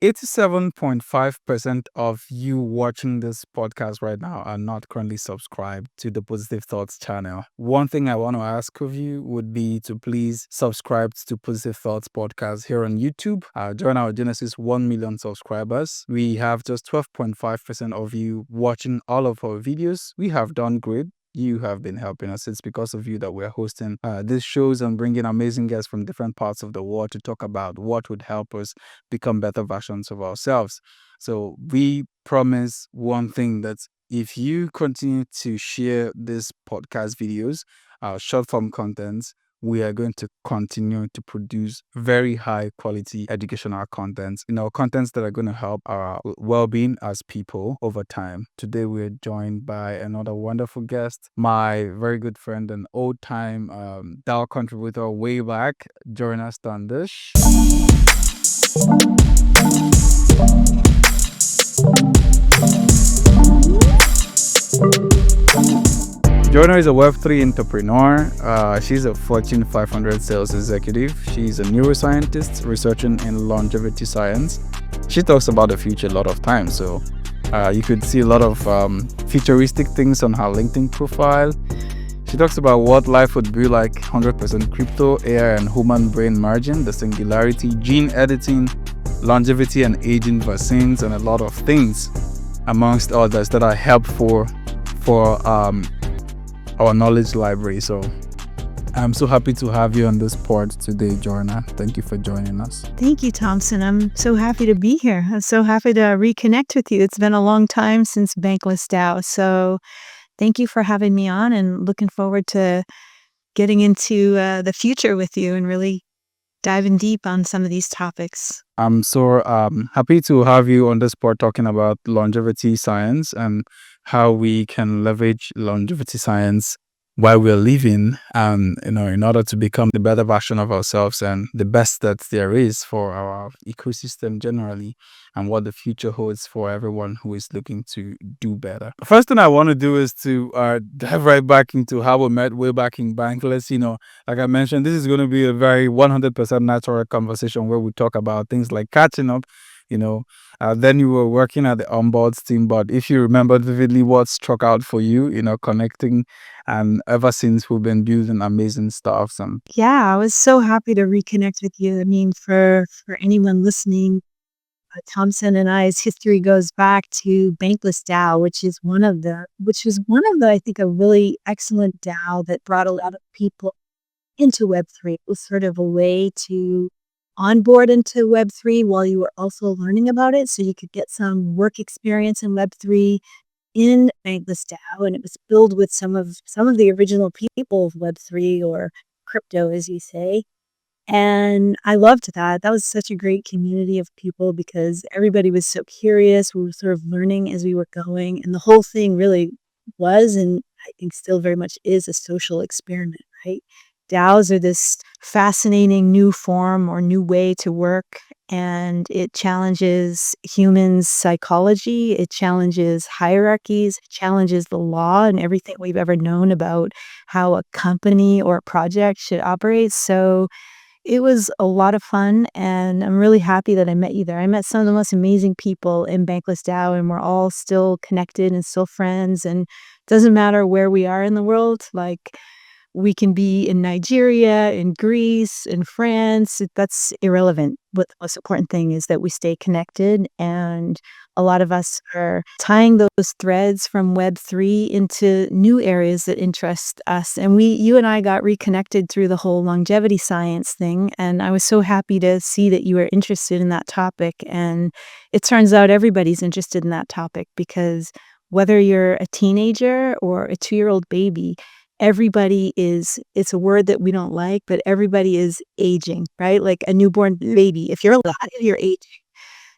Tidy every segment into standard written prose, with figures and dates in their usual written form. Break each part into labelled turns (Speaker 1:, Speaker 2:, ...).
Speaker 1: 87.5% of you watching this podcast right now are not currently subscribed to the Positive Thoughts channel. One thing I want to ask of you would be to please subscribe to Positive Thoughts podcast here on YouTube. Join our Genesis 1 million subscribers. We have just 12.5% of you watching all of our videos. We have done great. You have been helping us. It's because of you that we're hosting these shows and bringing amazing guests from different parts of the world to talk about what would help us become better versions of ourselves. So we promise one thing, that if you continue to share these podcast videos, short form contents, we are going to continue to produce very high quality educational contents, contents that are going to help our well-being as people over time. Today we're joined by another wonderful guest, my very good friend and old-time DAO contributor way back, Jawna Standish. Jawna is a Web3 entrepreneur. She's a Fortune 500 sales executive. She's a neuroscientist researching in longevity science. She talks about the future a lot of times, so you could see a lot of futuristic things on her LinkedIn profile. She talks about what life would be like: 100% crypto, AI and human brain merging, the singularity, gene editing, longevity and aging vaccines, and a lot of things, amongst others, that are helpful for our knowledge library. So I'm so happy to have you on this pod today, Jawna. Thank you for joining us.
Speaker 2: Thank you, Thompson. I'm so happy to be here. I'm so happy to reconnect with you. It's been a long time since Bankless DAO. So thank you for having me on, and looking forward to getting into the future with you and really diving deep on some of these topics.
Speaker 1: I'm so happy to have you on this pod talking about longevity science and how we can leverage longevity science while we're living, in order to become the better version of ourselves and the best that there is for our ecosystem generally, and what the future holds for everyone who is looking to do better. First thing I want to do is to dive right back into how we met way back in Bankless. Like I mentioned, this is going to be a very 100% natural conversation where we talk about things like catching up. Then you were working at the onboards team, but if you remember vividly what struck out for you, connecting, and ever since we've been building amazing stuff.
Speaker 2: Yeah, I was so happy to reconnect with you. I mean, for anyone listening, Thompson and I's history goes back to Bankless DAO, which was one of the, I think, a really excellent DAO that brought a lot of people into Web3. It was sort of a way to onboard into Web3 while you were also learning about it, so you could get some work experience in Web3 in Bankless DAO. And it was built with some of the original people of Web3, or crypto, as you say. And I loved that. That was such a great community of people because everybody was so curious. We were sort of learning as we were going. And the whole thing really was, and I think still very much is, a social experiment, right? DAOs are this fascinating new form or new way to work, and it challenges humans' psychology. It challenges hierarchies. It challenges the law and everything we've ever known about how a company or a project should operate. So it was a lot of fun, and I'm really happy that I met you there. I met some of the most amazing people in Bankless DAO, and we're all still connected and still friends. And it doesn't matter where we are in the world. Like, we can be in Nigeria, in Greece, in France. That's irrelevant. What the most important thing is that we stay connected, and a lot of us are tying those threads from Web3 into new areas that interest us. And you and I got reconnected through the whole longevity science thing, and I was so happy to see that you were interested in that topic. And it turns out everybody's interested in that topic, because whether you're a teenager or a 2-year-old baby, everybody is, it's a word that we don't like, but everybody is aging, right? Like a newborn baby. If you're alive, you're aging.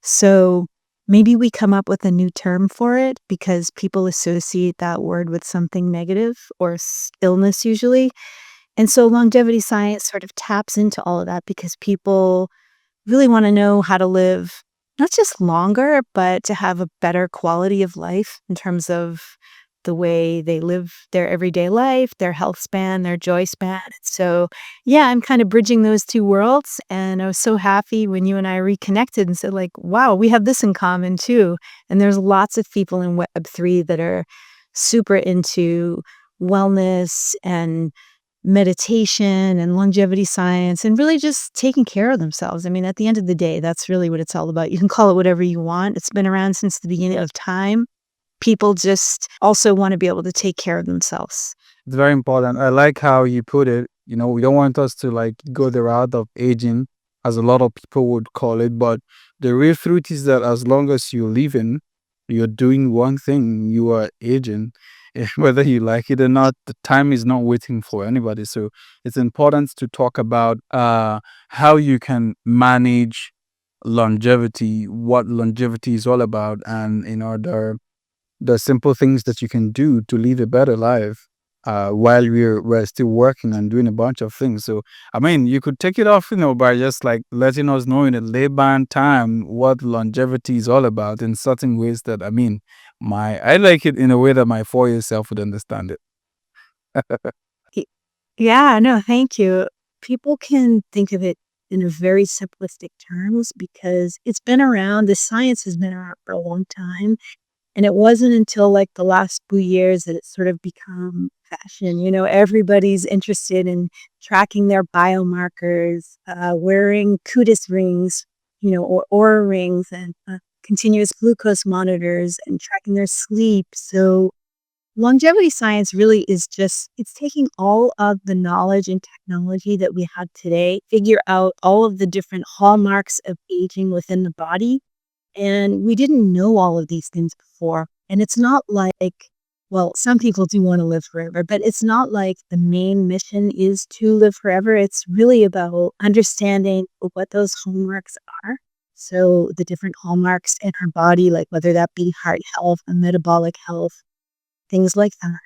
Speaker 2: So maybe we come up with a new term for it, because people associate that word with something negative or illness usually. And so longevity science sort of taps into all of that, because people really want to know how to live not just longer, but to have a better quality of life in terms of the way they live their everyday life, their health span, their joy span. So, yeah, I'm kind of bridging those two worlds. And I was so happy when you and I reconnected and said, like, wow, we have this in common too. And there's lots of people in Web3 that are super into wellness and meditation and longevity science and really just taking care of themselves. I mean, at the end of the day, that's really what it's all about. You can call it whatever you want. It's been around since the beginning of time. People just also want to be able to take care of themselves.
Speaker 1: It's very important. I like how you put it. We don't want us to like go the route of aging, as a lot of people would call it. But the real truth is that as long as you're living, you're doing one thing, you are aging. Whether you like it or not, the time is not waiting for anybody. So it's important to talk about how you can manage longevity, what longevity is all about, and the simple things that you can do to live a better life while we're still working and doing a bunch of things. So I mean, you could take it off, by just like letting us know in a layman time what longevity is all about in certain ways that I like it in a way that my 4 year self would understand it.
Speaker 2: Y- Yeah, no, thank you. People can think of it in a very simplistic terms because it's been around, the science has been around for a long time. And it wasn't until like the last few years that it's sort of become fashion. Everybody's interested in tracking their biomarkers, wearing cudis rings, or aura rings and continuous glucose monitors and tracking their sleep. So longevity science really is it's taking all of the knowledge and technology that we have today, figure out all of the different hallmarks of aging within the body, and we didn't know all of these things before. And it's not like, well, some people do want to live forever, but it's not like the main mission is to live forever. It's really about understanding what those hallmarks are. So the different hallmarks in our body, like whether that be heart health and metabolic health, things like that.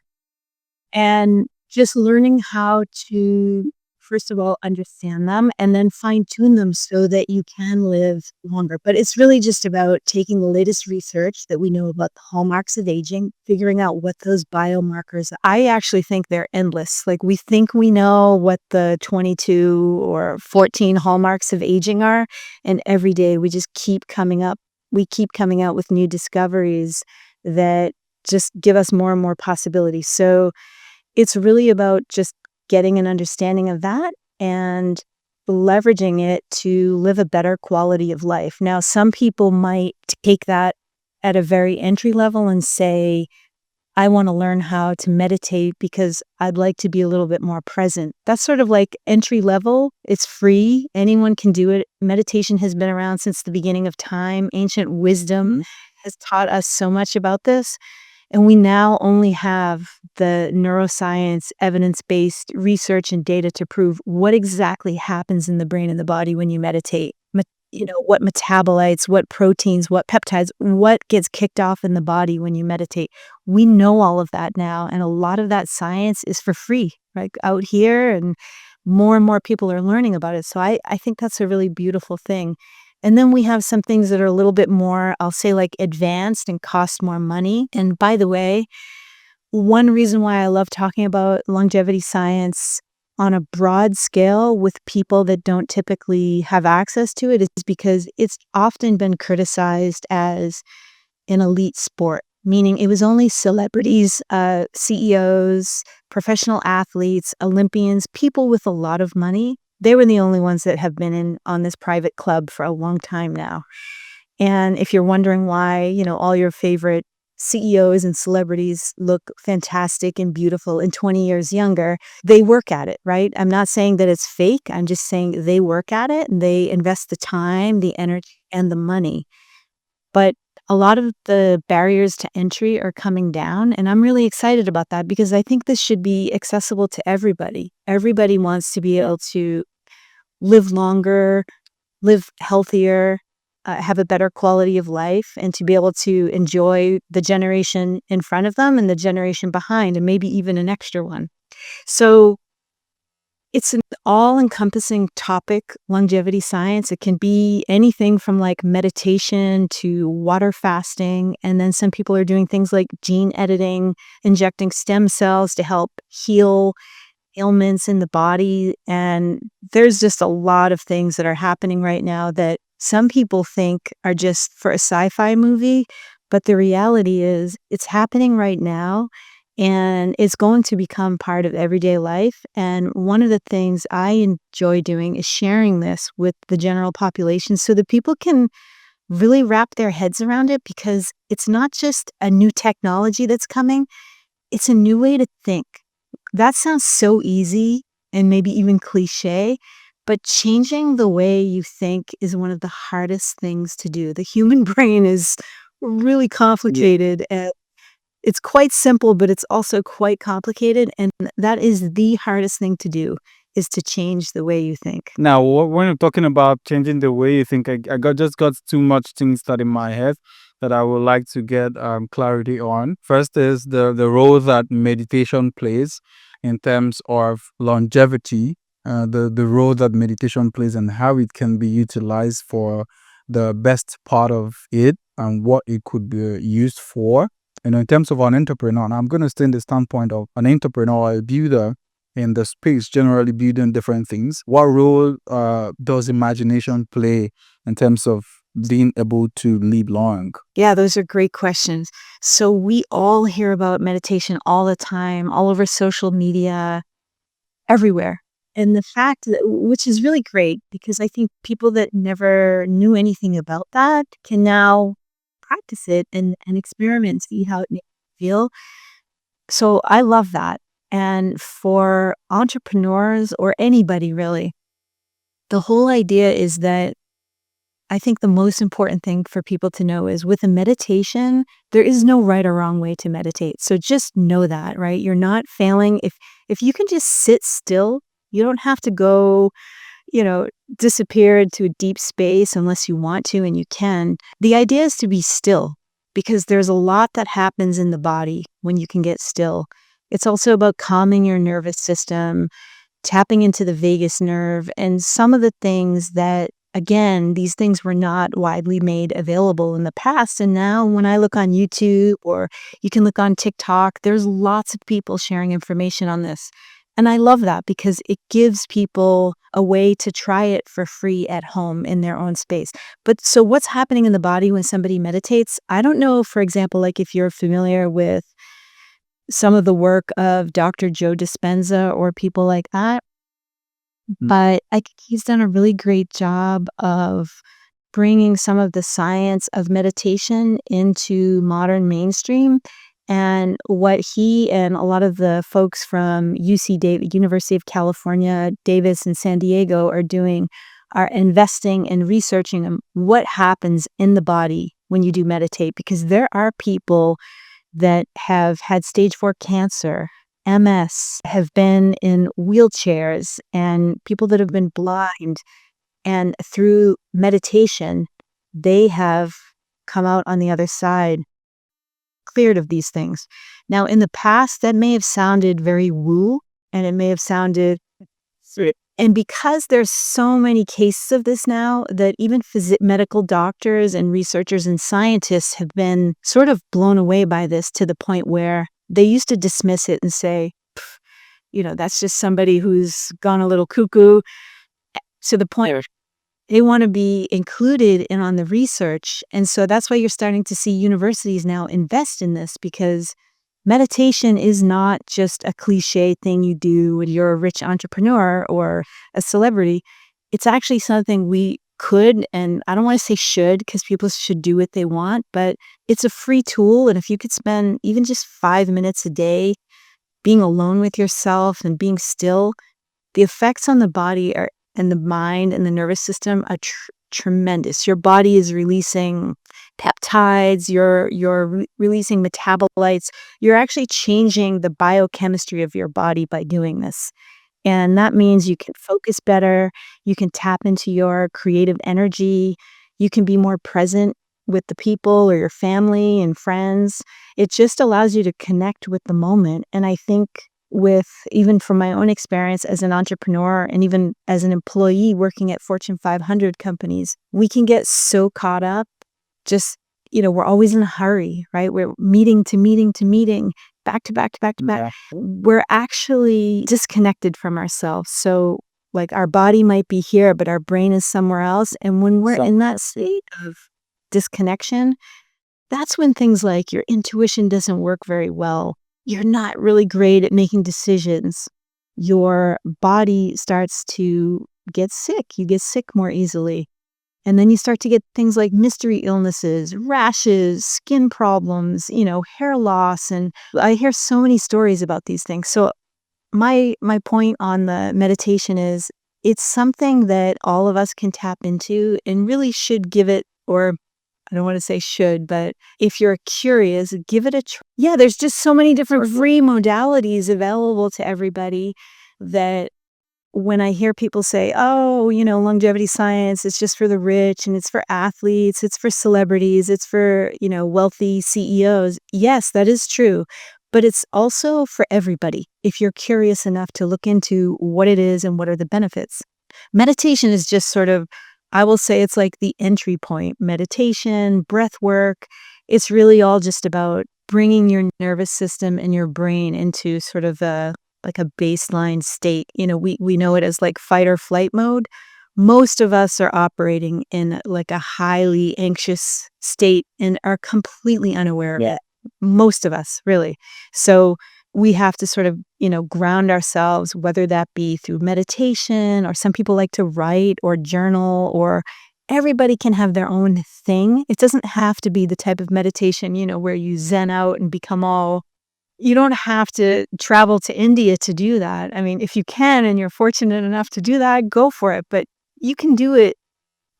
Speaker 2: And just learning how to, first of all, understand them and then fine tune them so that you can live longer. But it's really just about taking the latest research that we know about the hallmarks of aging, figuring out what those biomarkers are. I actually think they're endless. Like we think we know what the 22 or 14 hallmarks of aging are. And every day we just keep coming up. We keep coming out with new discoveries that just give us more and more possibilities. So it's really about just getting an understanding of that and leveraging it to live a better quality of life. Now, some people might take that at a very entry level and say, I want to learn how to meditate because I'd like to be a little bit more present. That's sort of like entry level. It's free. Anyone can do it. Meditation has been around since the beginning of time. Ancient wisdom has taught us so much about this. And we now only have the neuroscience, evidence-based research and data to prove what exactly happens in the brain and the body when you meditate. What metabolites, what proteins, what peptides, what gets kicked off in the body when you meditate. We know all of that now. And a lot of that science is for free, right? Out here, and more people are learning about it. So I think that's a really beautiful thing. And then we have some things that are a little bit more, I'll say, like advanced and cost more money. And by the way, one reason why I love talking about longevity science on a broad scale with people that don't typically have access to it is because it's often been criticized as an elite sport, meaning it was only celebrities, CEOs, professional athletes, Olympians, people with a lot of money. They were the only ones that have been in on this private club for a long time now. And if you're wondering why, all your favorite CEOs and celebrities look fantastic and beautiful and 20 years younger, they work at it, right? I'm not saying that it's fake. I'm just saying they work at it and they invest the time, the energy, and the money. But a lot of the barriers to entry are coming down. And I'm really excited about that because I think this should be accessible to everybody. Everybody wants to be able to live longer, live healthier, have a better quality of life, and to be able to enjoy the generation in front of them and the generation behind, and maybe even an extra one. So It's an all-encompassing topic, longevity science. It can be anything from like meditation to water fasting. And then some people are doing things like gene editing, injecting stem cells to help heal ailments in the body. And there's just a lot of things that are happening right now that some people think are just for a sci-fi movie. But the reality is it's happening right now and it's going to become part of everyday life. And one of the things I enjoy doing is sharing this with the general population so that people can really wrap their heads around it, because it's not just a new technology that's coming, it's a new way to think. That sounds so easy and maybe even cliche, but changing the way you think is one of the hardest things to do. The human brain is really complicated, and it's quite simple, but it's also quite complicated, and that is the hardest thing to do, is to change the way you think.
Speaker 1: Now, when you're talking about changing the way you think, just got too much things that in my head that I would like to get clarity on. First is the role that meditation plays in terms of longevity, the role that meditation plays and how it can be utilized for the best part of it and what it could be used for. And in terms of an entrepreneur, and I'm going to stay in the standpoint of an entrepreneur or a builder in the space, generally building different things. What role does imagination play in terms of being able to live long?
Speaker 2: Yeah, those are great questions. So we all hear about meditation all the time, all over social media, everywhere. And the fact that, which is really great, because I think people that never knew anything about that can now practice it and experiment, see how it makes you feel. So I love that. And for entrepreneurs or anybody really, the whole idea is that I think the most important thing for people to know is with a meditation, there is no right or wrong way to meditate. So just know that, right? You're not failing. If you can just sit still, you don't have to go, you know, disappear into a deep space unless you want to, and you can. The idea is to be still, because there's a lot that happens in the body when you can get still. It's also about calming your nervous system, tapping into the vagus nerve, and some of the things that, again, these things were not widely made available in the past. And now when I look on YouTube, or you can look on TikTok, there's lots of people sharing information on this. And I love that because it gives people a way to try it for free at home in their own space. But so what's happening in the body when somebody meditates? I don't know, for example, like if you're familiar with some of the work of Dr. Joe Dispenza or people like that, but I think he's done a really great job of bringing some of the science of meditation into modern mainstream. And what he and a lot of the folks from University of California, Davis and San Diego are doing are investing and researching what happens in the body when you do meditate, because there are people that have had stage 4 cancer, MS, have been in wheelchairs, and people that have been blind. And through meditation, they have come out on the other side cleared of these things. Now, in the past, that may have sounded very woo, and it may have sounded, and because there's so many cases of this now, that even medical doctors and researchers and scientists have been sort of blown away by this, to the point where they used to dismiss it and say, that's just somebody who's gone a little cuckoo, to the point where they want to be included in on the research. And so that's why you're starting to see universities now invest in this, because meditation is not just a cliche thing you do when you're a rich entrepreneur or a celebrity. It's actually something we could, and I don't want to say should, because people should do what they want, but it's a free tool. And if you could spend even just 5 minutes a day being alone with yourself and being still, the effects on the body and the mind and the nervous system are tremendous. Your body is releasing peptides, you're releasing metabolites. You're actually changing the biochemistry of your body by doing this. And that means you can focus better, you can tap into your creative energy, you can be more present with the people or your family and friends. It just allows you to connect with the moment. And I think with, even from my own experience as an entrepreneur and even as an employee working at Fortune 500 companies, we can get so caught up. Just, we're always in a hurry, right? We're meeting to meeting to meeting, back to back to back to back.
Speaker 1: Yeah.
Speaker 2: We're actually disconnected from ourselves. So, like, our body might be here, but our brain is somewhere else. And when we're in that state of disconnection, that's when things like your intuition doesn't work very well. You're not really great at making decisions. Your body starts to get sick. You get sick more easily. And then you start to get things like mystery illnesses, rashes, skin problems, hair loss. And I hear so many stories about these things. So my point on the meditation is it's something that all of us can tap into and really should give it, or I don't want to say should, but if you're curious, give it a try. Yeah, there's just so many different free modalities available to everybody that when I hear people say, oh, longevity science is just for the rich and it's for athletes, it's for celebrities, it's for, wealthy CEOs. Yes, that is true. But it's also for everybody if you're curious enough to look into what it is and what are the benefits. Meditation is just sort of, I will say it's like the entry point. Meditation, breath work, it's really all just about bringing your nervous system and your brain into sort of like a baseline state. We know it as like fight or flight mode. Most of us are operating in like a highly anxious state and are completely unaware of it. Most of us, really. So we have to sort of, ground ourselves, whether that be through meditation, or some people like to write or journal, or everybody can have their own thing. It doesn't have to be the type of meditation, where you zen out and become all. You don't have to travel to India to do that. I mean, if you can and you're fortunate enough to do that, go for it. But you can do it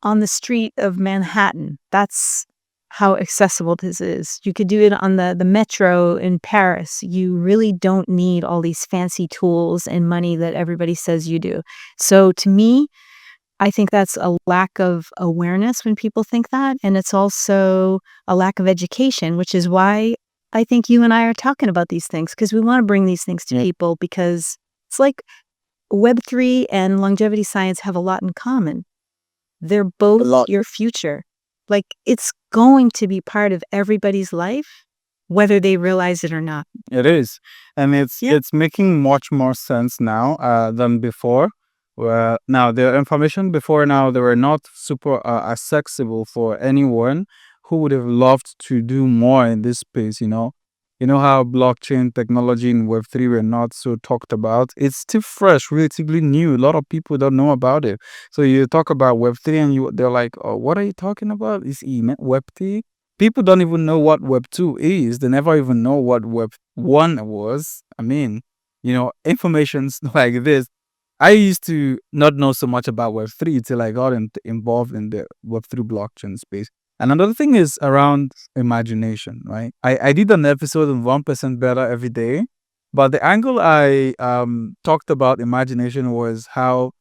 Speaker 2: on the street of Manhattan. That's how accessible this is. You could do it on the metro in Paris. You really don't need all these fancy tools and money that everybody says you do. So to me, I think that's a lack of awareness when people think that. And it's also a lack of education, which is why I think you and I are talking about these things, because we want to bring these things to people, because it's like Web3 and longevity science have a lot in common. They're both your future. Like, it's going to be part of everybody's life, whether they realize it or not.
Speaker 1: It is, and it's making much more sense now than before. Where now the information before now they were not super accessible for anyone who would have loved to do more in this space. You know how blockchain technology in Web3 were not so talked about. It's still fresh, relatively new. A lot of people don't know about it. So you talk about Web3 and they're like, oh, what are you talking about? Is Web3? People don't even know what Web 2 is. They never even know what Web 1 was. I mean, information's like this. I used to not know so much about Web 3 till I got involved in the Web 3 blockchain space. And another thing is around imagination, right? I did an episode on 1% Better every day, but the angle I talked about imagination was how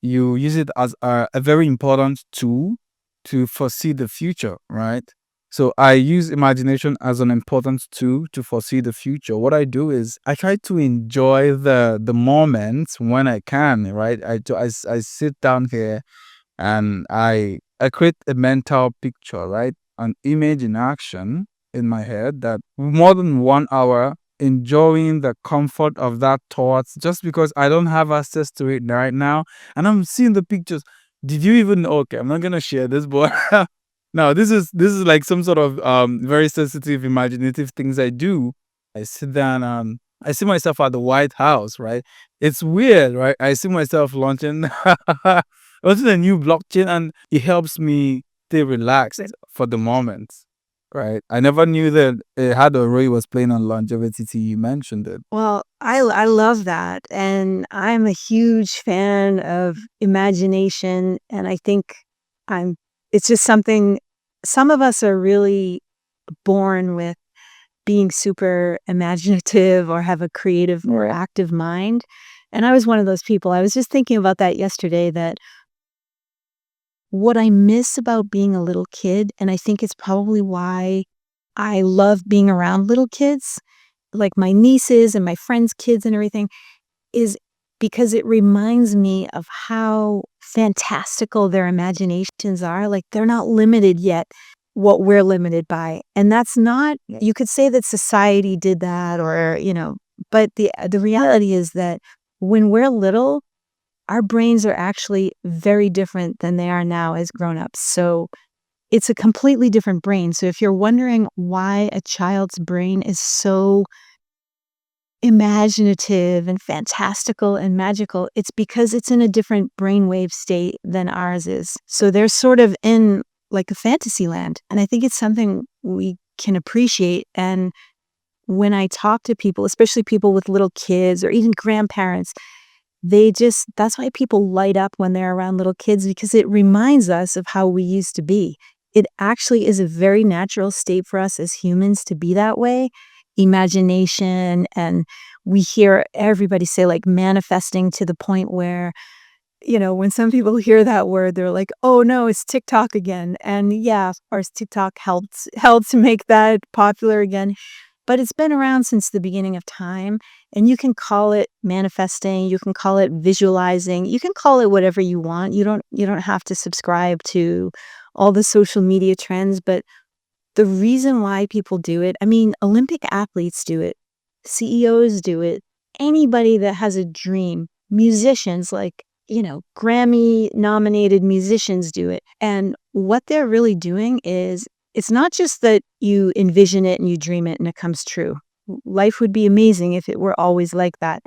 Speaker 1: you use it as a very important tool to foresee the future, right? So I use imagination as an important tool to foresee the future. What I do is I try to enjoy the moments when I can, right? I sit down here and I create a mental picture, right? An image in action in my head that more than 1 hour enjoying the comfort of that thoughts just because I don't have access to it right now. And I'm seeing the pictures. Did you even okay, I'm not gonna share this, but now this is like some sort of very sensitive, imaginative things I do. I sit down I see myself at the White House, right? It's weird, right? I see myself launching launching a new blockchain and it helps me stay relaxed for the moment. Right. I never knew that it had a role was playing on longevity till you mentioned it.
Speaker 2: Well, I love that. And I'm a huge fan of imagination. And I think it's just something, some of us are really born with being super imaginative or have a creative or active mind. And I was one of those people. I was just thinking about that yesterday, that what I miss about being a little kid, and I think it's probably why I love being around little kids, like my nieces and my friends' kids and everything, is because it reminds me of how fantastical their imaginations are. Like, they're not limited yet what we're limited by. And that's not, you could say that society did that, or, but the reality is that when we're little, our brains are actually very different than they are now as grown-ups. So it's a completely different brain. So if you're wondering why a child's brain is so imaginative and fantastical and magical, it's because it's in a different brainwave state than ours is. So they're sort of in like a fantasy land. And I think it's something we can appreciate. And when I talk to people, especially people with little kids or even grandparents, that's why people light up when they're around little kids, because it reminds us of how we used to be. It actually is a very natural state for us as humans to be that way. Imagination, and we hear everybody say like manifesting, to the point where, when some people hear that word, they're like, oh no, it's TikTok again. And yeah, of course, TikTok helped to make that popular again. But it's been around since the beginning of time, and you can call it manifesting, you can call it visualizing, you can call it whatever you want. You don't have to subscribe to all the social media trends, but the reason why people do it, I mean, Olympic athletes do it, CEOs do it, anybody that has a dream, musicians, like, Grammy nominated musicians do it. And what they're really doing is, it's not just that you envision it and you dream it and it comes true. Life would be amazing if it were always like that.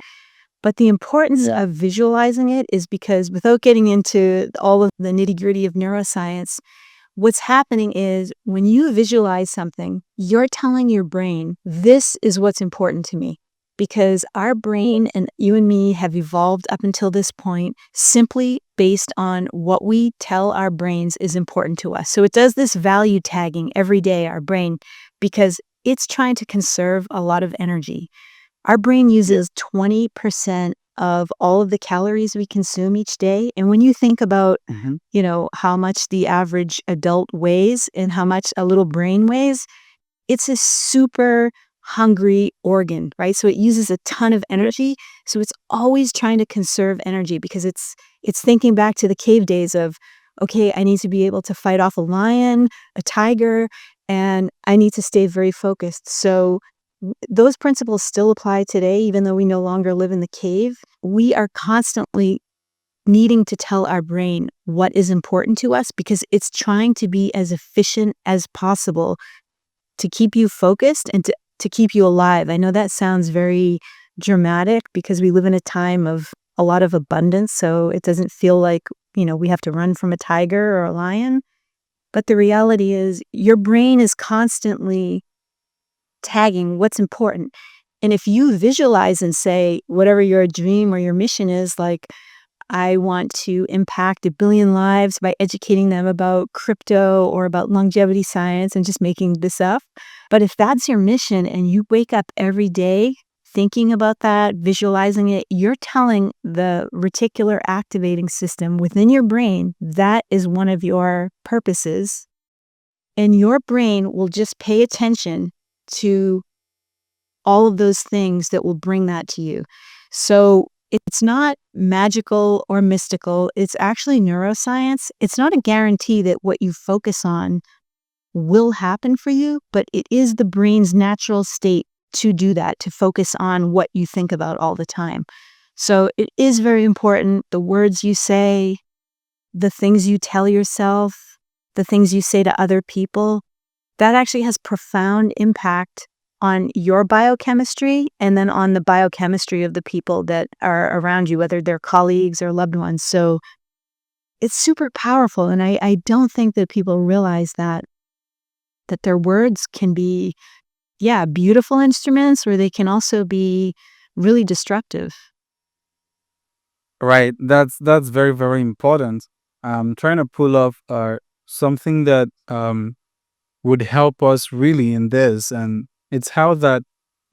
Speaker 2: But the importance of visualizing it is because, without getting into all of the nitty-gritty of neuroscience, what's happening is when you visualize something, you're telling your brain, this is what's important to me. Because our brain and you and me have evolved up until this point simply based on what we tell our brains is important to us. So it does this value tagging every day, our brain, because it's trying to conserve a lot of energy. Our brain uses 20% of all of the calories we consume each day. And when you think about, how much the average adult weighs and how much a little brain weighs, it's a super hungry organ, right? So it uses a ton of energy. So it's always trying to conserve energy, because it's thinking back to the cave days of, okay, I need to be able to fight off a lion, a tiger, and I need to stay very focused. So those principles still apply today, even though we no longer live in the cave. We are constantly needing to tell our brain what is important to us, because it's trying to be as efficient as possible to keep you focused and to keep you alive. I know that sounds very dramatic, because we live in a time of a lot of abundance, so it doesn't feel like, we have to run from a tiger or a lion. But the reality is, your brain is constantly tagging what's important. And if you visualize and say, whatever your dream or your mission is, like, I want to impact 1 billion lives by educating them about crypto or about longevity science, and just making this up. But if that's your mission and you wake up every day thinking about that, visualizing it, you're telling the reticular activating system within your brain that is one of your purposes. And your brain will just pay attention to all of those things that will bring that to you. So it's not magical or mystical. It's actually neuroscience. It's not a guarantee that what you focus on will happen for you, but it is the brain's natural state to do that, to focus on what you think about all the time. So it is very important. The words you say, the things you tell yourself, the things you say to other people, that actually has profound impact on your biochemistry, and then on the biochemistry of the people that are around you, whether they're colleagues or loved ones. So it's super powerful. And I don't think that people realize that their words can be, beautiful instruments, or they can also be really destructive.
Speaker 1: Right. That's very, very important. I'm trying to pull up something that would help us really in this, and it's how that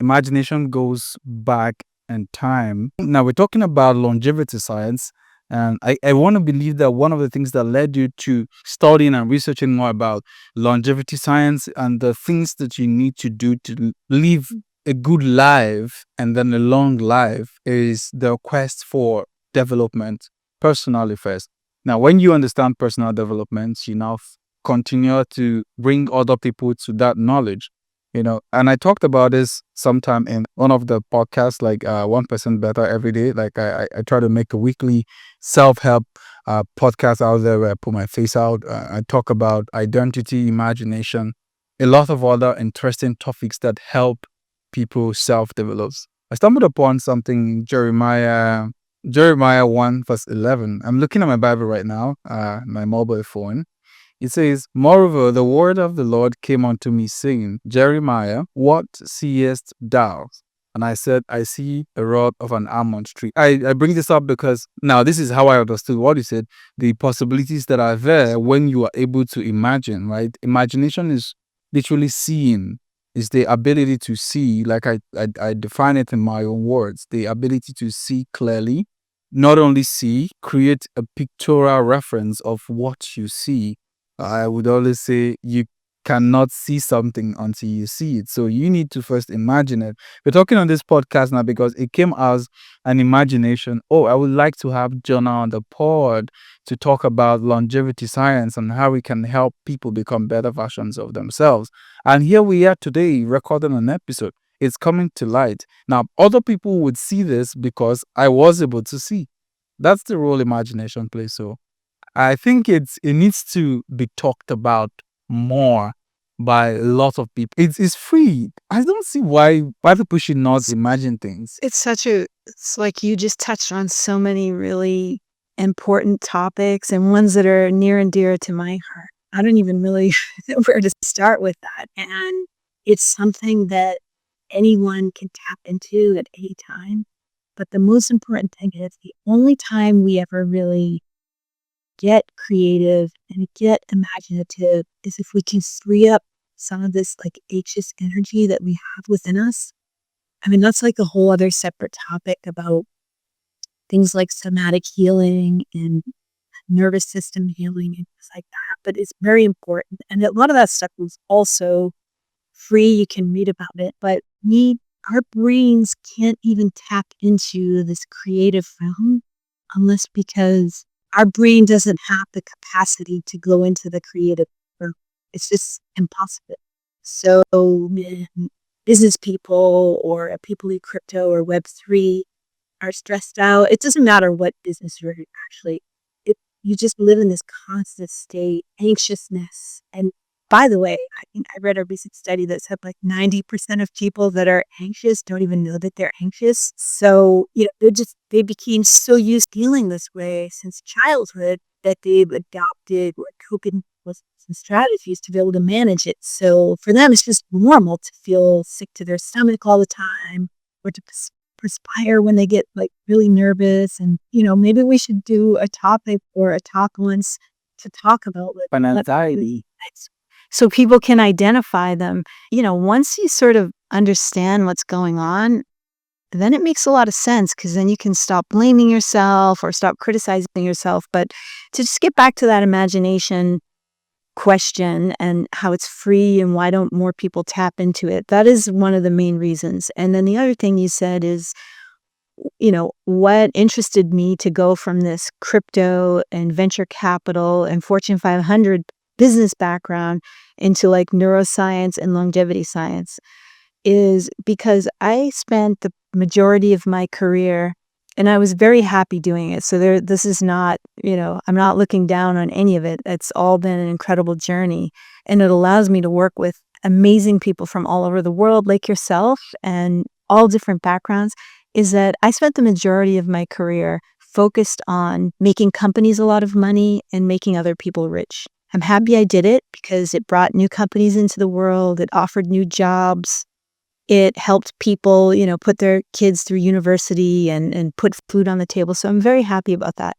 Speaker 1: imagination goes back in time. Now we're talking about longevity science, and I want to believe that one of the things that led you to studying and researching more about longevity science and the things that you need to do to live a good life and then a long life is the quest for development personally first. Now, when you understand personal development, you now continue to bring other people to that knowledge, and I talked about this sometime in one of the podcasts, like 1% better every day. Like I try to make a weekly self-help podcast out there where I put my face out. I talk about identity, imagination, a lot of other interesting topics that help people self-develop. I stumbled upon something in Jeremiah 1 verse 11. I'm looking at my Bible right now, my mobile phone. It says, "Moreover, the word of the Lord came unto me, saying, Jeremiah, what seest thou? And I said, I see a rod of an almond tree." I bring this up because now this is how I understood what he said. The possibilities that are there when you are able to imagine, right? Imagination is literally seeing, is the ability to see, like I define it in my own words, the ability to see clearly, not only see, create a pictorial reference of what you see. I would always say you cannot see something until you see it. So you need to first imagine it. We're talking on this podcast now because it came as an imagination. Oh, I would like to have Jawna on the pod to talk about longevity science and how we can help people become better versions of themselves. And here we are today recording an episode. It's coming to light. Now, other people would see this because I was able to see. That's the role imagination plays. So I think it needs to be talked about more by a lot of people. It's free. I don't see why people should not imagine things.
Speaker 2: It's like you just touched on so many really important topics and ones that are near and dear to my heart. I don't even really know where to start with that. And it's something that anyone can tap into at any time. But the most important thing is the only time we ever really get creative and get imaginative is if we can free up some of this like anxious energy that we have within us. I mean, that's like a whole other separate topic about things like somatic healing and nervous system healing and things like that. But it's very important. And a lot of that stuff is also free. You can read about it. But our brains can't even tap into this creative realm unless because our brain doesn't have the capacity to go into the creative realm. It's just impossible. So business people or people in crypto or Web3 are stressed out. It doesn't matter what business you're actually, you just live in this constant state, anxiousness. And by the way, I think I read a recent study that said like 90% of people that are anxious don't even know that they're anxious. So, they became so used to feeling this way since childhood that they've adopted or coping with some strategies to be able to manage it. So for them, it's just normal to feel sick to their stomach all the time or to perspire when they get like really nervous. And, maybe we should do a topic or a talk once to talk about
Speaker 1: Anxiety.
Speaker 2: so people can identify them. Once you sort of understand what's going on, then it makes a lot of sense because then you can stop blaming yourself or stop criticizing yourself. But to just get back to that imagination question and how it's free and why don't more people tap into it, that is one of the main reasons. And then the other thing you said is, what interested me to go from this crypto and venture capital and Fortune 500 business background into like neuroscience and longevity science is because I spent the majority of my career and I was very happy doing it. So this is not, I'm not looking down on any of it. It's all been an incredible journey. And it allows me to work with amazing people from all over the world, like yourself, and all different backgrounds, is that I spent the majority of my career focused on making companies a lot of money and making other people rich. I'm happy I did it because it brought new companies into the world. It offered new jobs. It helped people, put their kids through university and put food on the table. So I'm very happy about that.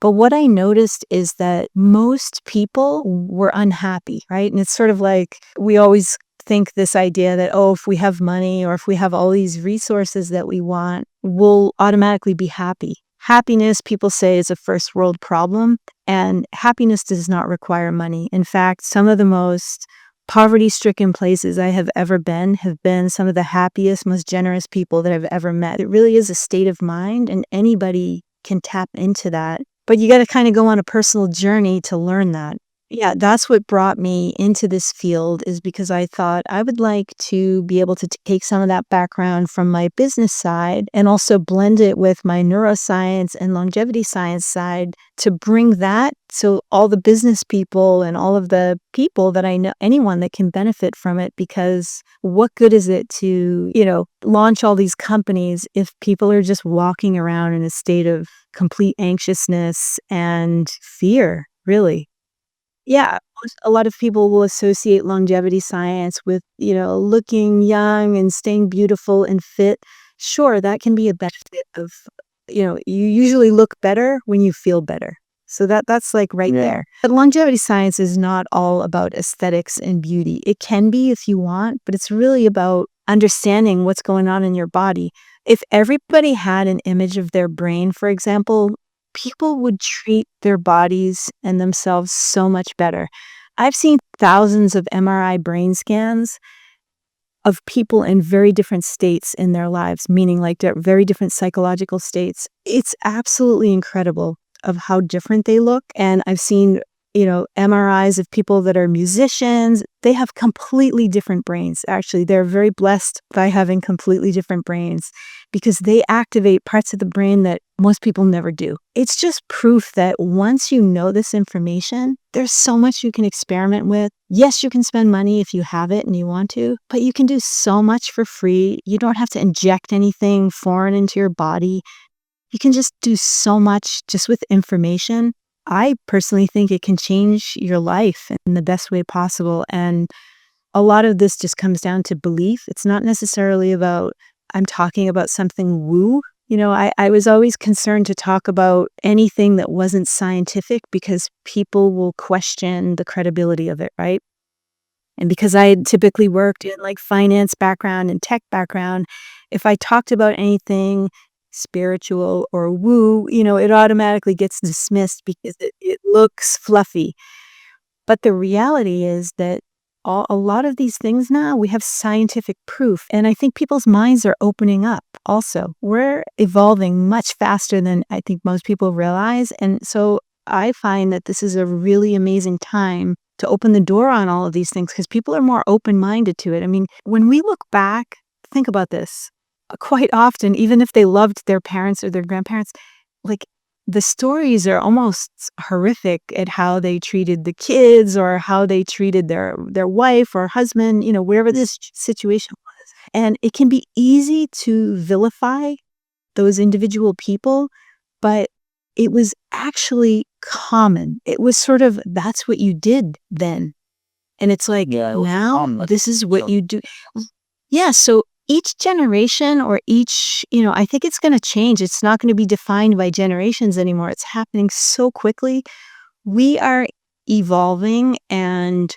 Speaker 2: But what I noticed is that most people were unhappy, right? And it's sort of like we always think this idea that, if we have money or if we have all these resources that we want, we'll automatically be happy. Happiness, people say, is a first world problem, and happiness does not require money. In fact, some of the most poverty-stricken places I have ever been have been some of the happiest, most generous people that I've ever met. It really is a state of mind, and anybody can tap into that. But you got to kind of go on a personal journey to learn that. Yeah, that's what brought me into this field, is because I thought I would like to be able to take some of that background from my business side and also blend it with my neuroscience and longevity science side to bring that, so all the business people and all of the people that I know, anyone that can benefit from it, because what good is it to, launch all these companies if people are just walking around in a state of complete anxiousness and fear, really? Yeah, a lot of people will associate longevity science with, looking young and staying beautiful and fit. Sure, that can be a benefit of, you usually look better when you feel better. So that's like right there. But longevity science is not all about aesthetics and beauty. It can be if you want, but it's really about understanding what's going on in your body. If everybody had an image of their brain, for example, people would treat their bodies and themselves so much better. I've seen thousands of MRI brain scans of people in very different states in their lives, meaning like they're very different psychological states. It's absolutely incredible of how different they look. And I've seen, MRIs of people that are musicians. They have completely different brains. Actually, they're very blessed by having completely different brains because they activate parts of the brain that most people never do. It's just proof that once you know this information, there's so much you can experiment with. Yes, you can spend money if you have it and you want to, but you can do so much for free. You don't have to inject anything foreign into your body. You can just do so much just with information. I personally think it can change your life in the best way possible. And a lot of this just comes down to belief. It's not necessarily about, I'm talking about something woo. I was always concerned to talk about anything that wasn't scientific because people will question the credibility of it, right? And because I had typically worked in like finance background and tech background, if I talked about anything spiritual or woo, it automatically gets dismissed because it looks fluffy. But the reality is that a lot of these things now, we have scientific proof. And I think people's minds are opening up also. We're evolving much faster than I think most people realize. And so I find that this is a really amazing time to open the door on all of these things because people are more open-minded to it. I mean, when we look back, think about this. Quite often, even if they loved their parents or their grandparents, like the stories are almost horrific at how they treated the kids or how they treated their wife or husband, wherever this situation was. And it can be easy to vilify those individual people, but it was actually common. It was sort of, that's what you did then. And it's like, now this is what you do. Yeah, so each generation or I think it's going to change. It's not going to be defined by generations anymore. It's happening so quickly. We are evolving and,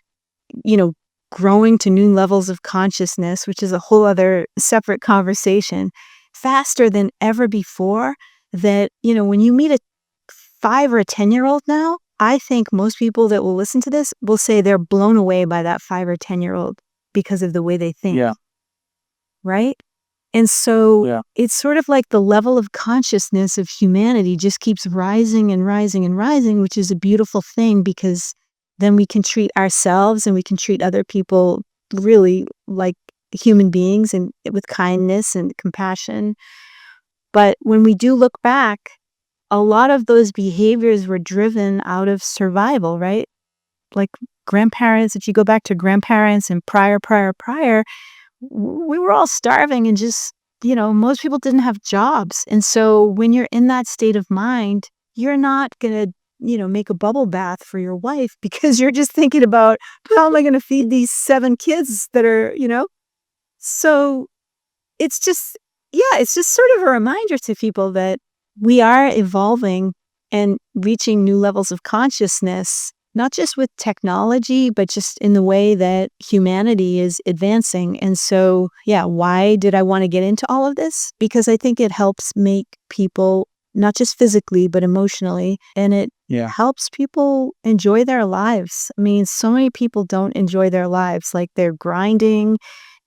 Speaker 2: growing to new levels of consciousness, which is a whole other separate conversation, faster than ever before. That, when you meet a 5 or a 10-year-old now, I think most people that will listen to this will say they're blown away by that 5 or 10-year-old because of the way they think. Yeah. Right? And so it's sort of like the level of consciousness of humanity just keeps rising and rising and rising, which is a beautiful thing because then we can treat ourselves and we can treat other people really like human beings and with kindness and compassion. But when we do look back, a lot of those behaviors were driven out of survival, right? Like grandparents, if you go back to grandparents and prior, we were all starving and just, most people didn't have jobs. And so when you're in that state of mind, you're not going to, make a bubble bath for your wife because you're just thinking about how am I going to feed these 7 kids that are, So it's just, it's just sort of a reminder to people that we are evolving and reaching new levels of consciousness, not just with technology, but just in the way that humanity is advancing. And so, why did I want to get into all of this? Because I think it helps make people, not just physically, but emotionally, and it
Speaker 1: Yeah.
Speaker 2: helps people enjoy their lives. I mean, so many people don't enjoy their lives, like they're grinding.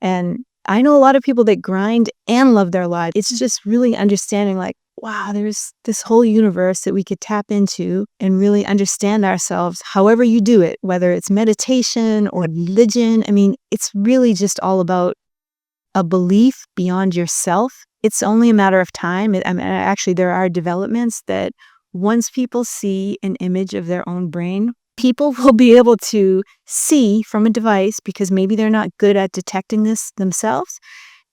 Speaker 2: And I know a lot of people that grind and love their lives. It's just really understanding, like, wow, there's this whole universe that we could tap into and really understand ourselves, however you do it, whether it's meditation or religion. I mean, it's really just all about a belief beyond yourself. It's only a matter of time. I mean, actually, there are developments that once people see an image of their own brain, people will be able to see from a device, because maybe they're not good at detecting this themselves.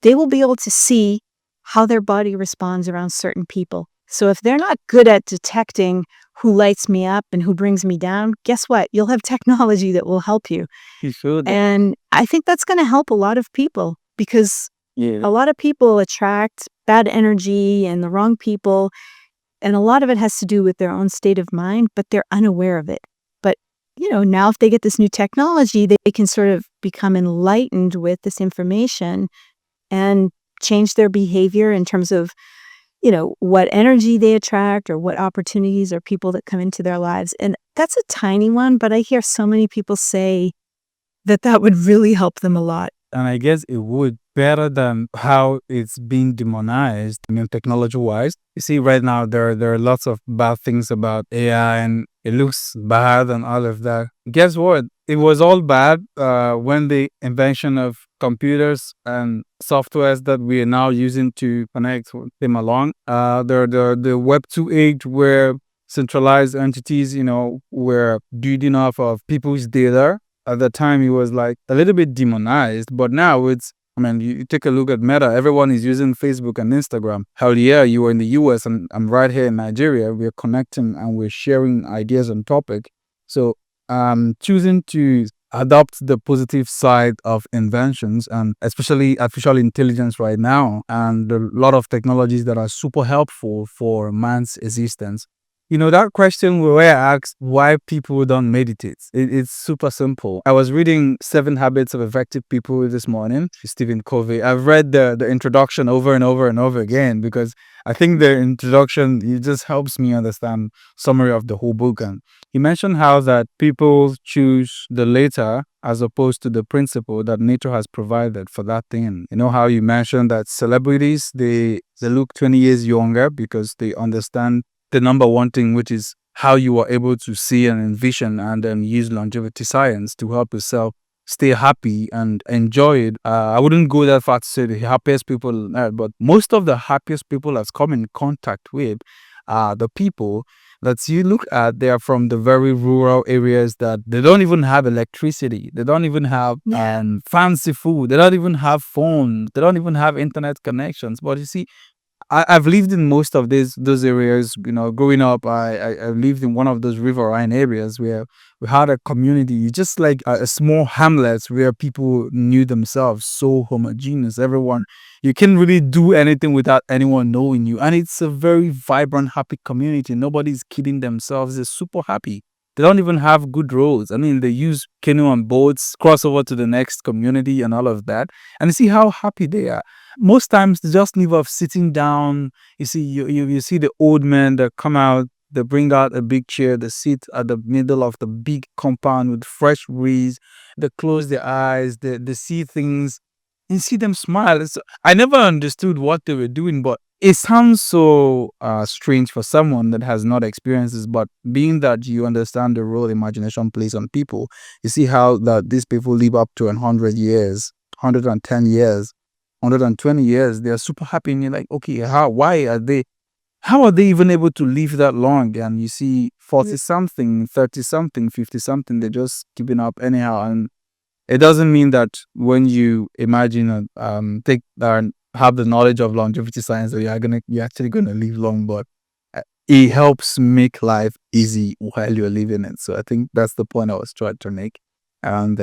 Speaker 2: They will be able to see how their body responds around certain people. So if they're not good at detecting who lights me up and who brings me down, guess what? You'll have technology that will help you.
Speaker 1: You should.
Speaker 2: And I think that's going to help a lot of people, because
Speaker 1: Yeah.
Speaker 2: a lot of people attract bad energy and the wrong people. And a lot of it has to do with their own state of mind, but they're unaware of it. But, now if they get this new technology, they can sort of become enlightened with this information and change their behavior in terms of, what energy they attract or what opportunities or people that come into their lives. And that's a tiny one, but I hear so many people say that would really help them a lot.
Speaker 1: And I guess it would, better than how it's being demonized, technology wise. You see, right now there are lots of bad things about AI, and it looks bad and all of that. Guess what? It was all bad when the invention of computers and softwares that we are now using to connect came along. The Web 2 age, where centralized entities, were building off of people's data. At the time, it was like a little bit demonized, but now you take a look at Meta, everyone is using Facebook and Instagram. Hell yeah, you are in the US and I'm right here in Nigeria. We're connecting and we're sharing ideas on topic. So choosing to adopt the positive side of inventions, and especially artificial intelligence right now, and a lot of technologies that are super helpful for man's existence. That question where I asked why people don't meditate, it's super simple. I was reading 7 Habits of Effective People this morning, Stephen Covey. I've read the introduction over and over and over again, because I think the introduction, it just helps me understand summary of the whole book. And he mentioned how that people choose the later as opposed to the principle that nature has provided for that thing. How you mentioned that celebrities, they look 20 years younger because they understand the number one thing, which is how you are able to see and envision and then use longevity science to help yourself stay happy and enjoy it. I wouldn't go that far to say the happiest people on earth, but most of the happiest people I've come in contact with are the people that you look at. They are from the very rural areas that they don't even have electricity. They don't even have fancy food. They don't even have phones. They don't even have internet connections. But you see, I've lived in most of those areas. Growing up, I lived in one of those riverine areas where we had a community, just like a small hamlet where people knew themselves, so homogeneous. Everyone, you can't really do anything without anyone knowing you, and it's a very vibrant, happy community. Nobody's kidding themselves. They're super happy. They don't even have good roads. They use canoe and boats, cross over to the next community and all of that. And you see how happy they are. Most times they just leave off sitting down. You see, you see the old men that come out, they bring out a big chair, they sit at the middle of the big compound with fresh breeze, they close their eyes, they see things, and see them smile. I never understood what they were doing, but it sounds so strange for someone that has not experienced this. But being that you understand the role imagination plays on people, you see how that these people live up to 100 years, 110 years, 120 years. They are super happy, and you're like, okay, how are they even able to live that long? And you see 40 something, 30 something, 50 something, they're just keeping up anyhow. And it doesn't mean that when you imagine take have the knowledge of longevity science that you're actually gonna live long, but it helps make life easy while you're living it. So I think that's the point I was trying to make. And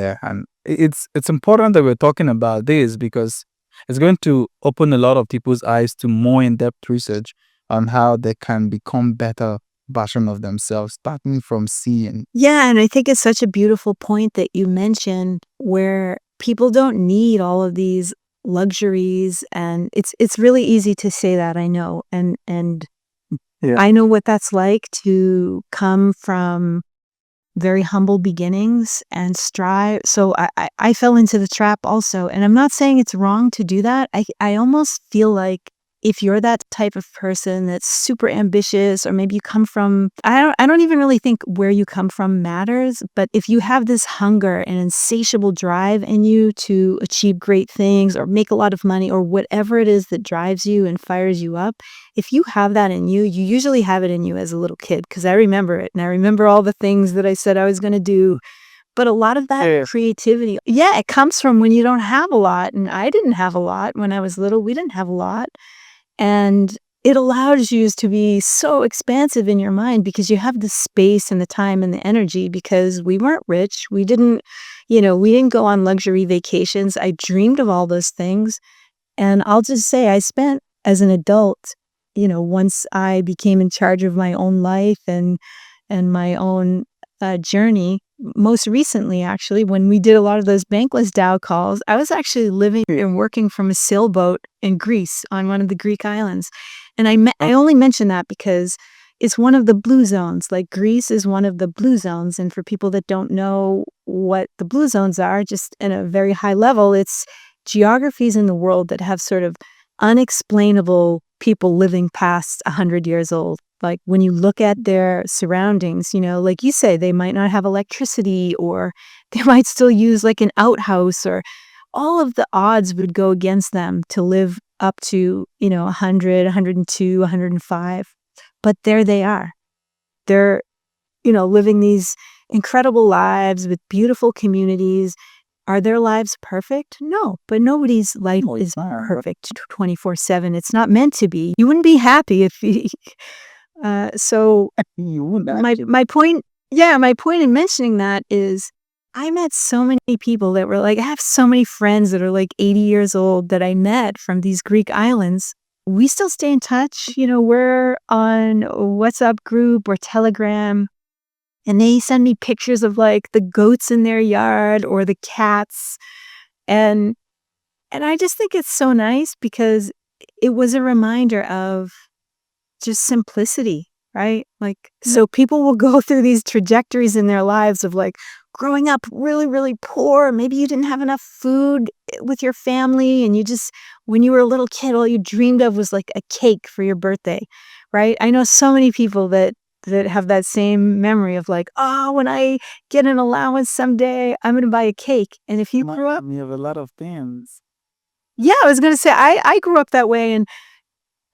Speaker 1: it's important that we're talking about this, because it's going to open a lot of people's eyes to more in-depth research on how they can become better version of themselves, starting from seeing.
Speaker 2: Yeah, and I think it's such a beautiful point that you mentioned, where people don't need all of these luxuries, and it's really easy to say that, I know. And
Speaker 1: Yeah.
Speaker 2: I know what that's like to come from very humble beginnings and strive. So I fell into the trap also. And I'm not saying it's wrong to do that. I almost feel like if you're that type of person that's super ambitious, or maybe you come from, I don't even really think where you come from matters, but if you have this hunger and insatiable drive in you to achieve great things or make a lot of money or whatever it is that drives you and fires you up, if you have that in you, you usually have it in you as a little kid, because I remember it and I remember all the things that I said I was going to do. But a lot of that creativity, yeah, it comes from when you don't have a lot. And I didn't have a lot when I was little. We didn't have a lot. And it allows you to be so expansive in your mind because you have the space and the time and the energy, because we weren't rich. We didn't go on luxury vacations. I dreamed of all those things. And I'll just say I spent as an adult, once I became in charge of my own life and my own journey. Most recently, actually, when we did a lot of those bankless DAO calls, I was actually living and working from a sailboat in Greece on one of the Greek islands. And I only mention that because it's one of the blue zones. Like, Greece is one of the blue zones. And for people that don't know what the blue zones are, just in a very high level, it's geographies in the world that have sort of unexplainable people living past 100 years old. Like, when you look at their surroundings, like you say, they might not have electricity, or they might still use like an outhouse, or all of the odds would go against them to live up to, 100, 102, 105. But there they are. They're, living these incredible lives with beautiful communities. Are their lives perfect? No, but nobody's life is perfect 24/7. It's not meant to be. You wouldn't be happy if so
Speaker 1: You wouldn't
Speaker 2: my
Speaker 1: actually.
Speaker 2: my point yeah, my point in mentioning that is I met so many people that were like, I have so many friends that are like 80 years old that I met from these Greek islands. We still stay in touch. We're on a WhatsApp group or Telegram, and they send me pictures of like the goats in their yard or the cats. And I just think it's so nice because it was a reminder of just simplicity, right? Like, so people will go through these trajectories in their lives of like growing up really, really poor. Maybe you didn't have enough food with your family, and when you were a little kid, all you dreamed of was like a cake for your birthday, right? I know so many people that have that same memory of like, oh, when I get an allowance someday, I'm going to buy a cake. And if you grew up,
Speaker 1: You have a lot of things.
Speaker 2: yeah, I was going to say, I grew up that way.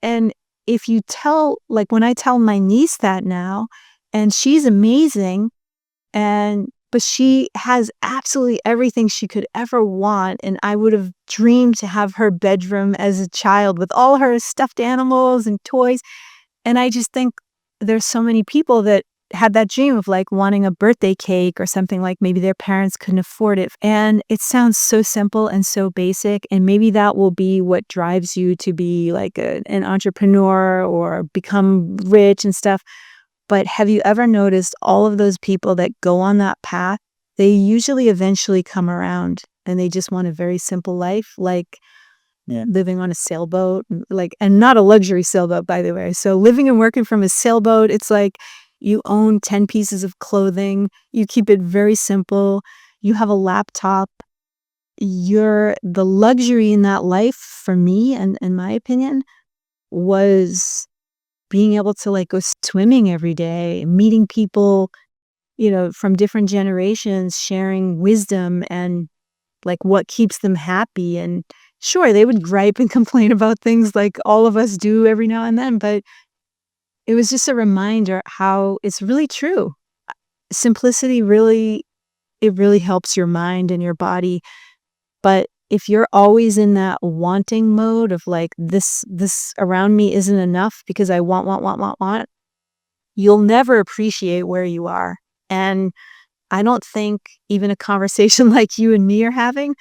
Speaker 2: And if you tell, like, when I tell my niece that now, and she's amazing, but she has absolutely everything she could ever want. And I would have dreamed to have her bedroom as a child with all her stuffed animals and toys. And I just think there's so many people that had that dream of like wanting a birthday cake or something, like maybe their parents couldn't afford it. And it sounds so simple and so basic. And maybe that will be what drives you to be like an entrepreneur or become rich and stuff. But have you ever noticed all of those people that go on that path? They usually eventually come around and they just want a very simple life. Like,
Speaker 1: Yeah.
Speaker 2: living on a sailboat, and not a luxury sailboat, by the way. So living and working from a sailboat, it's like you own 10 pieces of clothing. You keep it very simple. You have a laptop. The luxury in that life, for me, and in my opinion, was being able to like go swimming every day, meeting people, from different generations, sharing wisdom and like what keeps them happy. And sure, they would gripe and complain about things like all of us do every now and then, but it was just a reminder how it's really true. Simplicity really, it really helps your mind and your body. But if you're always in that wanting mode of like, this around me isn't enough because I want, you'll never appreciate where you are. And I don't think even a conversation like you and me are having,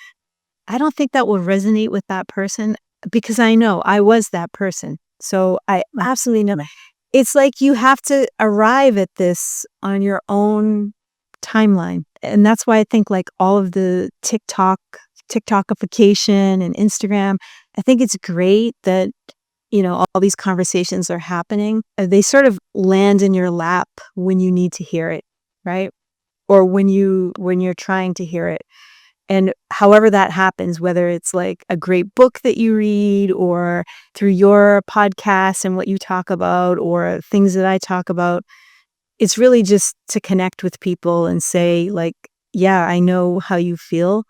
Speaker 2: I don't think that will resonate with that person, because I know I was that person. So I absolutely know. It's like you have to arrive at this on your own timeline. And that's why I think like all of the TikTokification and Instagram, I think it's great that all these conversations are happening, they sort of land in your lap when you need to hear it, right? Or when you're trying to hear it. And however that happens, whether it's like a great book that you read or through your podcast and what you talk about or things that I talk about, it's really just to connect with people and say like, yeah, I know how you feel.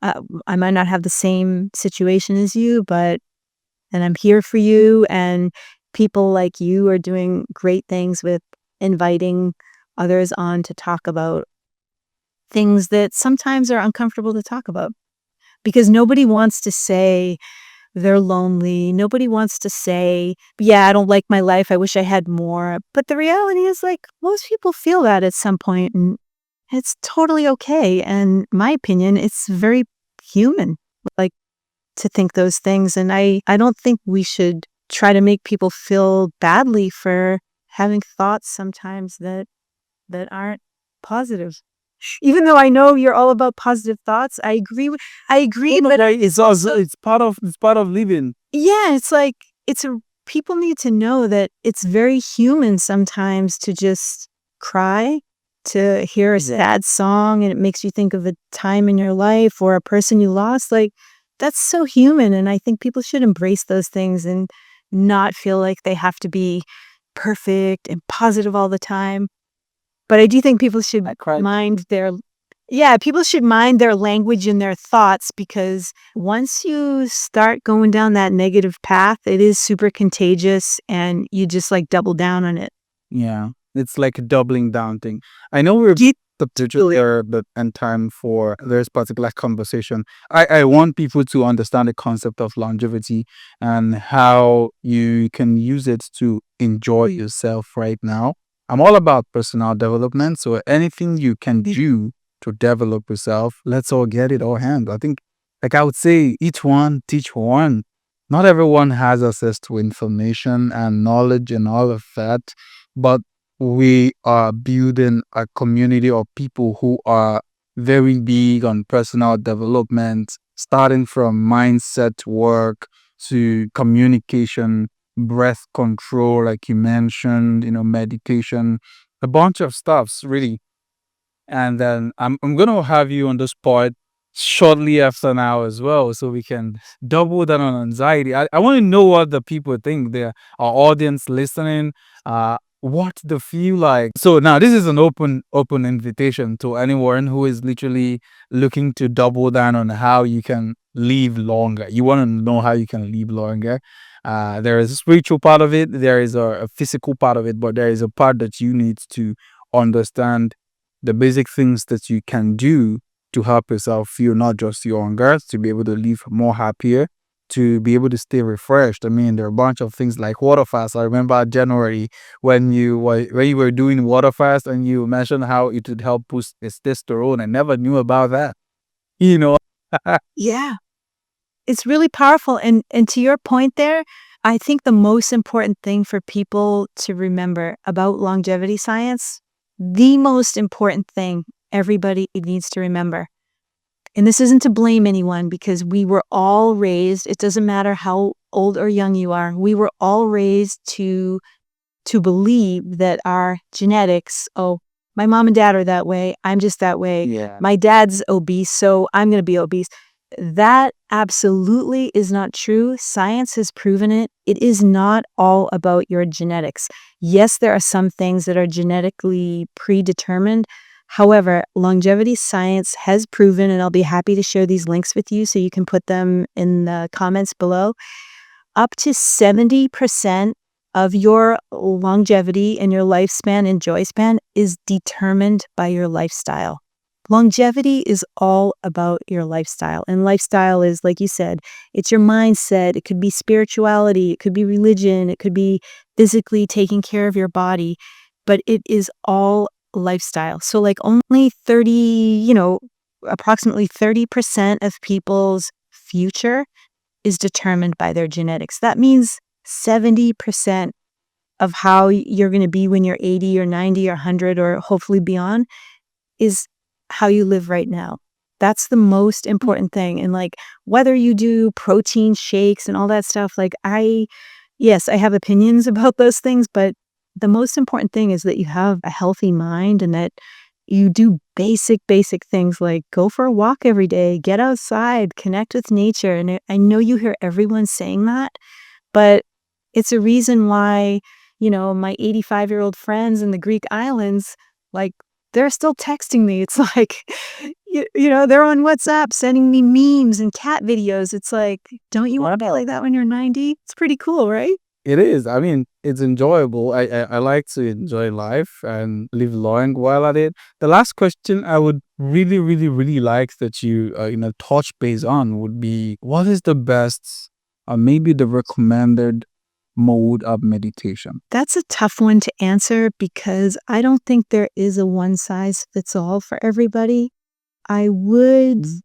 Speaker 2: I might not have the same situation as you, and I'm here for you. And people like you are doing great things with inviting others on to talk about things that sometimes are uncomfortable to talk about because nobody wants to say they're lonely. Nobody wants to say, yeah, I don't like my life. I wish I had more. But the reality is like most people feel that at some point and it's totally okay. And my opinion, it's very human, like to think those things. And I don't think we should try to make people feel badly for having thoughts sometimes that aren't positive. Even though I know you're all about positive thoughts, I agree, but
Speaker 1: It's part of living.
Speaker 2: yeah, it's like people need to know that it's very human sometimes to just cry, to hear a sad song and it makes you think of a time in your life or a person you lost. Like that's so human and I think people should embrace those things and not feel like they have to be perfect and positive all the time. But I do think people should
Speaker 1: I cried.
Speaker 2: mind their yeah, people should mind their language and their thoughts because once you start going down that negative path, it is super contagious and you just like double down on it.
Speaker 1: Yeah, it's like a doubling down thing. I know we're
Speaker 2: Get
Speaker 1: substitute there, but and time for this particular conversation. I want people to understand the concept of longevity and how you can use it to enjoy yourself right now. I'm all about personal development, so anything you can do to develop yourself, let's all get it all hand. I think, like I would say, each one teach one. Not everyone has access to information and knowledge and all of that, but we are building a community of people who are very big on personal development, starting from mindset work to communication, breath control, like you mentioned, medication, a bunch of stuffs, really. And then I'm gonna have you on the spot shortly after now as well, so we can double down on anxiety. I want to know what the people think. There, our audience listening, what they feel like. So now this is an open invitation to anyone who is literally looking to double down on how you can live longer. You want to know how you can live longer. There is a spiritual part of it. There is a physical part of it, but there is a part that you need to understand the basic things that you can do to help yourself feel not just younger, to be able to live more happier, to be able to stay refreshed. I mean, there are a bunch of things like water fast. I remember January when you were doing water fast and you mentioned how it would help boost testosterone. I never knew about that. You know.
Speaker 2: yeah, it's really powerful. And to your point there, I think the most important thing for people to remember about longevity science, the most important thing everybody needs to remember. And this isn't to blame anyone because we were all raised, it doesn't matter how old or young you are, we were all raised to believe that our genetics, oh, my mom and dad are that way, I'm just that way.
Speaker 1: Yeah.
Speaker 2: My dad's obese, so I'm going to be obese. That absolutely is not true. Science has proven it. It is not all about your genetics. Yes, there are some things that are genetically predetermined. However, longevity science has proven, and I'll be happy to share these links with you so you can put them in the comments below, up to 70% of your longevity and your lifespan and joy span is determined by your lifestyle. Longevity is all about your lifestyle. And lifestyle is, like you said, it's your mindset. It could be spirituality. It could be religion. It could be physically taking care of your body. But it is all lifestyle. So like only approximately 30% of people's future is determined by their genetics. That means 70% of how you're going to be when you're 80 or 90 or 100 or hopefully beyond is how you live right now. That's the most important thing. And like whether you do protein shakes and all that stuff, like yes, I have opinions about those things, but the most important thing is that you have a healthy mind and that you do basic things like go for a walk every day, get outside, connect with nature. And I know you hear everyone saying that, but it's a reason why, my 85-year-old friends in the Greek islands, like, they're still texting me. It's like, they're on WhatsApp sending me memes and cat videos. It's like, don't you want to be like that when you're 90? It's pretty cool, right?
Speaker 1: It is. I mean, it's enjoyable. I like to enjoy life and live long while at it. The last question I would really, really, really like that you, touch base on would be, what is the best, maybe the recommended mode of meditation?
Speaker 2: That's a tough one to answer because I don't think there is a one size fits all for everybody. I would
Speaker 1: Mm.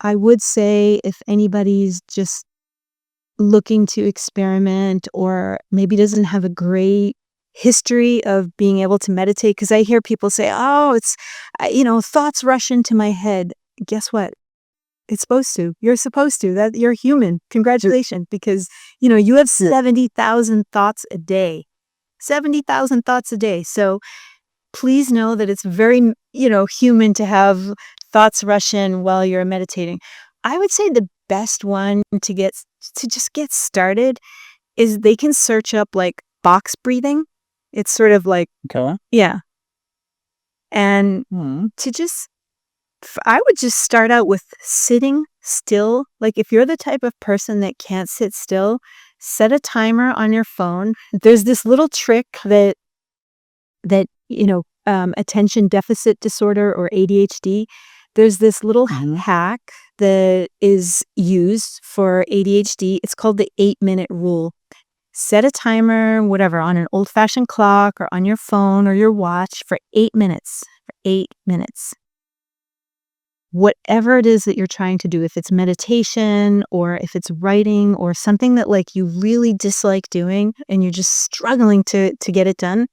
Speaker 2: I would say if anybody's just looking to experiment or maybe doesn't have a great history of being able to meditate, because I hear people say, "Oh, thoughts rush into my head." Guess what? It's supposed to. You're supposed to. That you're human. Congratulations, because you have 70,000 thoughts a day. 70,000 thoughts a day. So please know that it's very, human to have thoughts rush in while you're meditating. I would say the best one to just get started is they can search up like box breathing. It's sort of like,
Speaker 1: Okay.
Speaker 2: yeah. And
Speaker 1: Hmm.
Speaker 2: to just I would just start out with sitting still. Like if you're the type of person that can't sit still, set a timer on your phone. There's this little trick that attention deficit disorder or ADHD. There's this little
Speaker 1: Hmm.
Speaker 2: hack that is used for ADHD. It's called the 8-minute rule. Set a timer, whatever, on an old-fashioned clock or on your phone or your watch for 8 minutes. For 8 minutes. Whatever it is that you're trying to do, if it's meditation or if it's writing or something that like you really dislike doing and you're just struggling to get it done,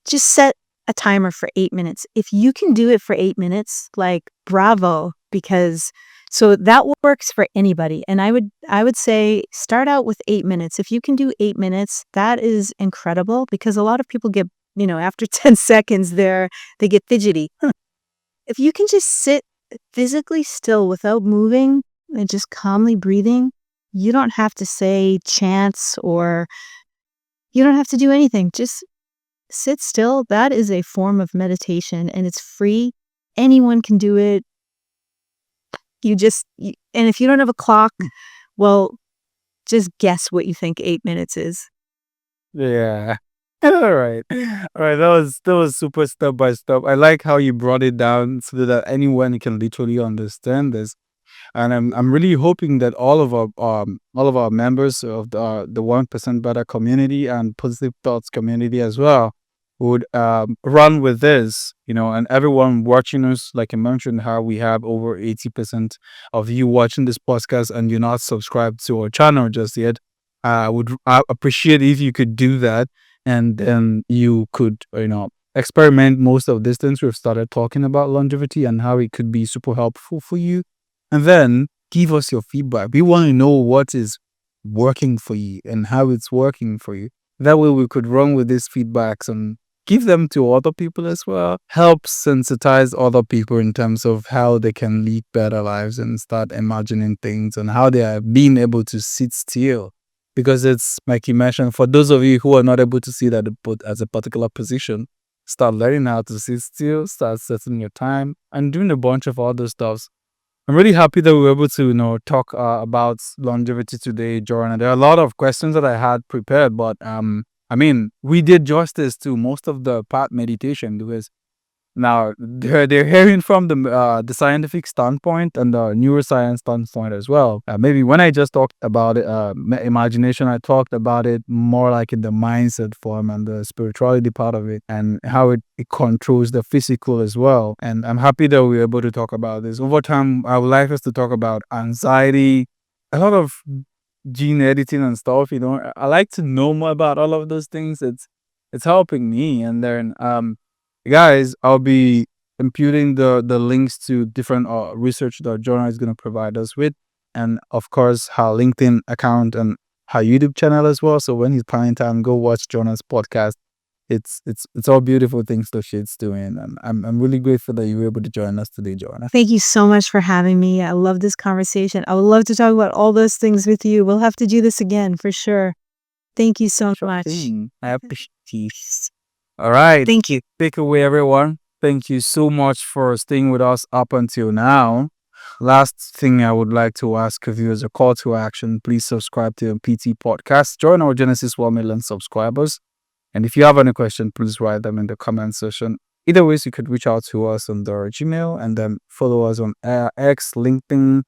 Speaker 2: just set a timer for 8 minutes. If you can do it for 8 minutes, like bravo, because so that works for anybody. And I would say start out with 8 minutes. If you can do 8 minutes, that is incredible because a lot of people get, after 10 seconds they get fidgety. If you can just sit physically still without moving and just calmly breathing, you don't have to say chants or you don't have to do anything. Just sit still. That is a form of meditation and it's free. Anyone can do it. And if you don't have a clock, well, just guess what you think 8 minutes is.
Speaker 1: Yeah. All right. All right. That was super step by step. I like how you brought it down so that anyone can literally understand this. And I'm really hoping that all of our members of the 1% Better community and Positive Thoughts community as well would run with this, and everyone watching us, like I mentioned, how we have over 80% of you watching this podcast and you're not subscribed to our channel just yet. I would appreciate if you could do that, and then you could, experiment most of these things we've started talking about longevity and how it could be super helpful for you, and then give us your feedback. We want to know what is working for you and how it's working for you. That way we could run with these feedbacks and give them to other people as well. Help sensitize other people in terms of how they can lead better lives and start imagining things and how they are being able to sit still. Because it's like you mentioned, for those of you who are not able to see that put as a particular position, start learning how to sit still, start setting your time, and doing a bunch of other stuff. I'm really happy that we were able to, talk about longevity today, Jordan. There are a lot of questions that I had prepared, but I mean, we did justice to most of the part meditation because now they're hearing from the scientific standpoint and the neuroscience standpoint as well. Maybe when I just talked about it, imagination, I talked about it more like in the mindset form and the spirituality part of it, and how it controls the physical as well. And I'm happy that we were able to talk about this. Over time, I would like us to talk about anxiety, a lot of gene editing and stuff. I like to know more about all of those things. It's helping me. And then guys, I'll be imputing the links to different research that Jonah is going to provide us with, and of course her LinkedIn account and her YouTube channel as well. So when he's planning time, go watch Jawna's podcast. It's all beautiful things that she's doing, and I'm really grateful that you were able to join us today, Jawna.
Speaker 2: Thank you so much for having me. I love this conversation. I would love to talk about all those things with you. We'll have to do this again for sure. Thank you so
Speaker 1: Sure
Speaker 2: much.
Speaker 1: thing. I appreciate it. All right.
Speaker 2: Thank you.
Speaker 1: Take away, everyone. Thank you so much for staying with us up until now. Last thing I would like to ask of you as a call to action, please subscribe to the PT podcast. Join our Genesis 1 million subscribers. And if you have any question, please write them in the comment section. Either ways, you could reach out to us on the Gmail and then follow us on X, LinkedIn,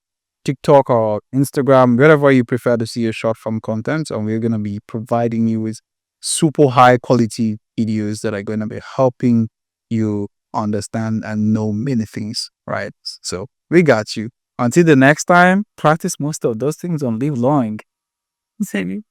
Speaker 1: TikTok, or Instagram, wherever you prefer to see your short form content. And we're going to be providing you with super high quality videos that are going to be helping you understand and know many things, right? So we got you. Until the next time, practice most of those things and live long. Same.